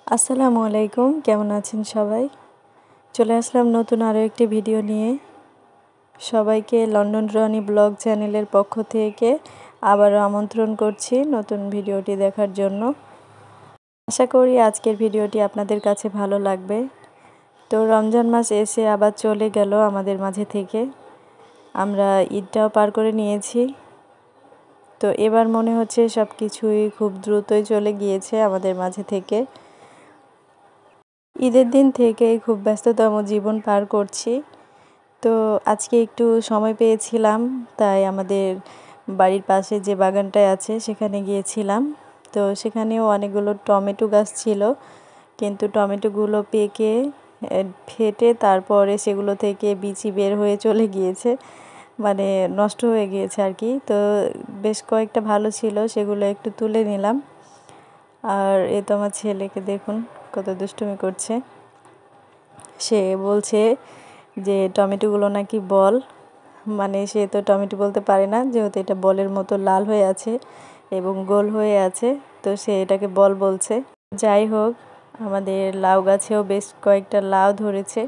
আসসালামু আলাইকুম, কেমন আছেন সবাই? চলে আসলাম নতুন আরও একটি ভিডিও নিয়ে। সবাইকে লন্ডন রনি ব্লগ চ্যানেলের পক্ষ থেকে আবারও আমন্ত্রণ করছি নতুন ভিডিওটি দেখার জন্য। আশা করি আজকের ভিডিওটি আপনাদের কাছে ভালো লাগবে। তো রমজান মাস এসে আবার চলে গেল আমাদের মাঝে থেকে। আমরা ঈদটাও পার করে নিয়েছি। তো এবার মনে হচ্ছে সব কিছুই খুব দ্রুতই চলে গিয়েছে আমাদের মাঝে থেকে। ঈদের দিন থেকেই খুব ব্যস্ততম জীবন পার করছি। তো আজকে একটু সময় পেয়েছিলাম, তাই আমাদের বাড়ির পাশে যে বাগানটায় আছে সেখানে গিয়েছিলাম। তো সেখানেও অনেকগুলো টমেটো গাছ ছিল, কিন্তু টমেটোগুলো পেকে ফেটে তারপরে সেগুলো থেকে বিচি বের হয়ে চলে গিয়েছে, মানে নষ্ট হয়ে গিয়েছে আর কি। তো বেশ কয়েকটা ভালো ছিল, সেগুলো একটু তুলে নিলাম। আর এ তো আমার ছেলেকে দেখুন কত দুষ্টুমি করছে। সে বলছে যে টমেটোগুলো নাকি বল, মানে সে তো টমেটো বলতে পারে না, যেহেতু এটা বলের মতো লাল হয়ে আছে এবং গোল হয়ে আছে, তো সে এটাকে বল বলছে। যাই হোক, আমাদের লাউ গাছেও বেশ কয়েকটা লাউ ধরেছে।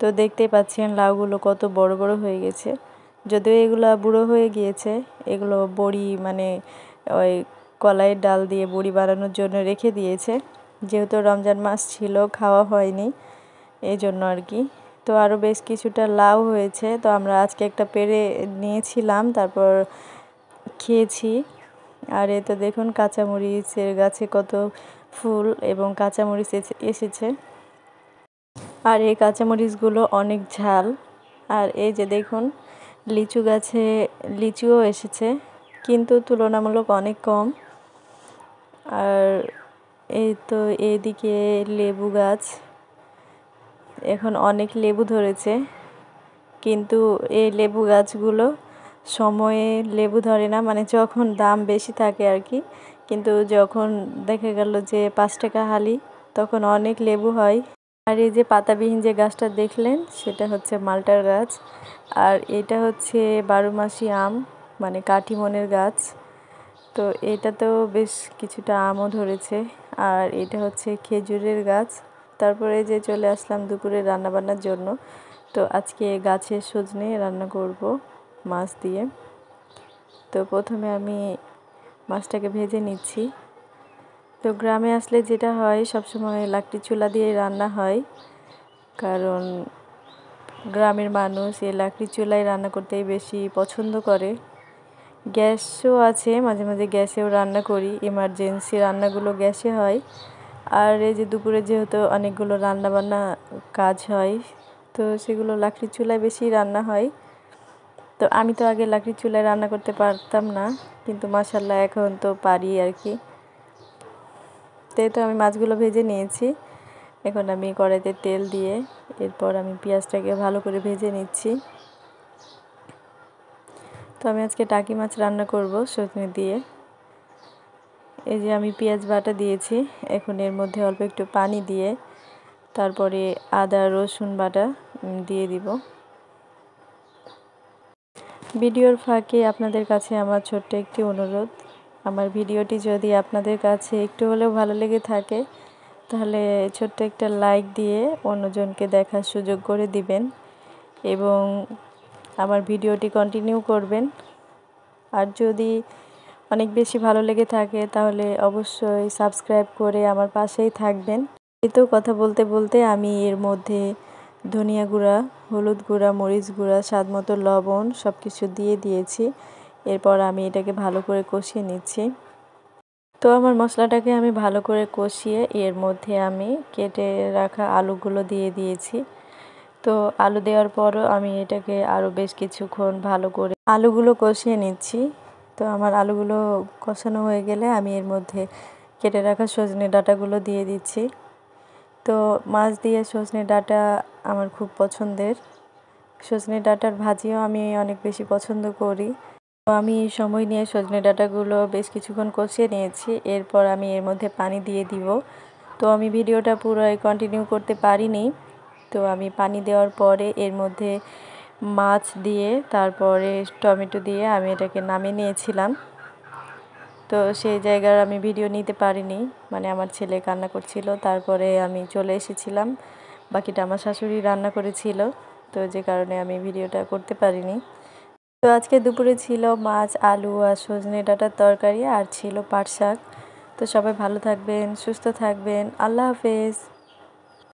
তো দেখতেই পাচ্ছেন লাউগুলো কত বড় বড় হয়ে গেছে। যদিও এগুলো বুড়ো হয়ে গিয়েছে, এগুলো বড়ি মানে ওই কলাইয়ের ডাল দিয়ে বড়ি বানানোর জন্য রেখে দিয়েছে, যেহেতু রমজান মাস ছিল খাওয়া হয়নি এই জন্য আর কি। তো আরও বেশ কিছুটা লাউ হয়েছে, তো আমরা আজকে একটা পেড়ে নিয়েছিলাম, তারপর খেয়েছি। আর এ তো দেখুন কাঁচামরিচের গাছে কত ফুল এবং কাঁচামরিচ এসেছে। আর এই কাঁচামরিচগুলো অনেক ঝাল। আর এই যে দেখুন লিচু গাছে লিচুও এসেছে, কিন্তু তুলনামূলক অনেক কম। আর এই তো এইদিকে লেবু গাছ, এখন অনেক লেবু ধরেছে, কিন্তু এই লেবু গাছগুলো সময়ে লেবু ধরে না, মানে যখন দাম বেশি থাকে আর কি। কিন্তু যখন দেখা গেল যে 5 টাকা হালি, তখন অনেক লেবু হয়। আর এই যে পাতাবিহীন যে গাছটা দেখলেন, সেটা হচ্ছে মালটার গাছ। আর এটা হচ্ছে 12 মাসি আম, মানে কাঠিমনের গাছ। তো এটাতেও বেশ কিছুটা আমও ধরেছে। আর এটা হচ্ছে খেজুরের গাছ। তারপরে যে চলে আসলাম দুপুরে রান্নাবান্নার জন্য। তো আজকে গাছের সজনে রান্না করব মাছ দিয়ে। তো প্রথমে আমি মাছটাকে ভেজে নিচ্ছি। তো গ্রামে আসলে যেটা হয়, সবসময় লাকড়ি চুলা দিয়ে রান্না হয়, কারণ গ্রামের মানুষ এই লাকড়ি চুলায় রান্না করতেই বেশি পছন্দ করে। গ্যাসও আছে, মাঝে মাঝে গ্যাসেও রান্না করি, ইমার্জেন্সি রান্নাগুলো গ্যাসে হয়। আর এই যে দুপুরে যেহেতু অনেকগুলো রান্নাবান্না কাজ হয়, তো সেগুলো লাকড়ি চুলায় বেশি রান্না হয়। তো আমি তো আগে লাকড়ি চুলায় রান্না করতে পারতাম না, কিন্তু মাশাআল্লাহ এখন তো পারি আর কি। তো আমি মাছগুলো ভেজে নিয়েছি। এখন আমি কড়াইতে তেল দিয়ে এরপর আমি পেঁয়াজটাকে ভালো করে ভেজে নিচ্ছি। তো আমি আজকে টাকি মাছ রান্না করব সজনে দিয়ে। এই যে আমি পেঁয়াজ বাটা দিয়েছি, এখন এর মধ্যে অল্প একটু পানি দিয়ে তারপরে আদা রসুন বাটা দিয়ে দিব। ভিডিওর ফাঁকে আপনাদের কাছে আমার ছোট্ট একটি অনুরোধ, আমার ভিডিওটি যদি আপনাদের কাছে একটু হলেও ভালো লেগে থাকে, তাহলে ছোট্ট একটা লাইক দিয়ে অন্যজনকে দেখার সুযোগ করে দিবেন এবং আমার ভিডিওটি কন্টিনিউ করবেন। আর যদি অনেক বেশি ভালো লেগে থাকে, তাহলে অবশ্যই সাবস্ক্রাইব করে আমার পাশেই থাকবেন। এই তো কথা বলতে বলতে আমি এর মধ্যে ধনিয়া গুঁড়া, হলুদ গুঁড়া, মরিচ গুঁড়া, স্বাদ মতো লবণ সব কিছু দিয়ে দিয়েছি। এরপর আমি এটাকে ভালো করে কষিয়ে নিচ্ছি। তো আমার মশলাটাকে আমি ভালো করে কষিয়ে এর মধ্যে আমি কেটে রাখা আলুগুলো দিয়ে দিয়েছি। তো আলু দেওয়ার পরও আমি এটাকে আরও বেশ কিছুক্ষণ ভালো করে আলুগুলো কষিয়ে নিচ্ছি। তো আমার আলুগুলো কষানো হয়ে গেলে আমি এর মধ্যে কেটে রাখা সজনে ডাঁটাগুলো দিয়ে দিচ্ছি। তো মাছ দিয়ে সজনে ডাঁটা আমার খুব পছন্দের। সজনে ডাঁটার ভাজিও আমি অনেক বেশি পছন্দ করি। তো আমি সময় নিয়ে সজনে ডাঁটাগুলো বেশ কিছুক্ষণ কষিয়ে নিয়েছি। এরপর আমি এর মধ্যে পানি দিয়ে দিব। তো আমি ভিডিওটা পুরোই কন্টিনিউ করতে পারিনি। তো আমি পানি দেওয়ার পরে এর মধ্যে মাছ দিয়ে তারপরে টমেটো দিয়ে আমি এটাকে নামিয়ে নিয়েছিলাম। তো সেই জায়গার আমি ভিডিও নিতে পারিনি, মানে আমার ছেলে কান্না করছিল, তারপরে আমি চলে এসেছিলাম। বাকিটা আমার শাশুড়ি রান্না করেছিল, তো যে কারণে আমি ভিডিওটা করতে পারিনি। তো আজকে দুপুরে ছিল মাছ, আলু আর সজনে ডাঁটার তরকারি, আর ছিল পাট শাক। তো সবাই ভালো থাকবেন, সুস্থ থাকবেন। আল্লাহ হাফেজ।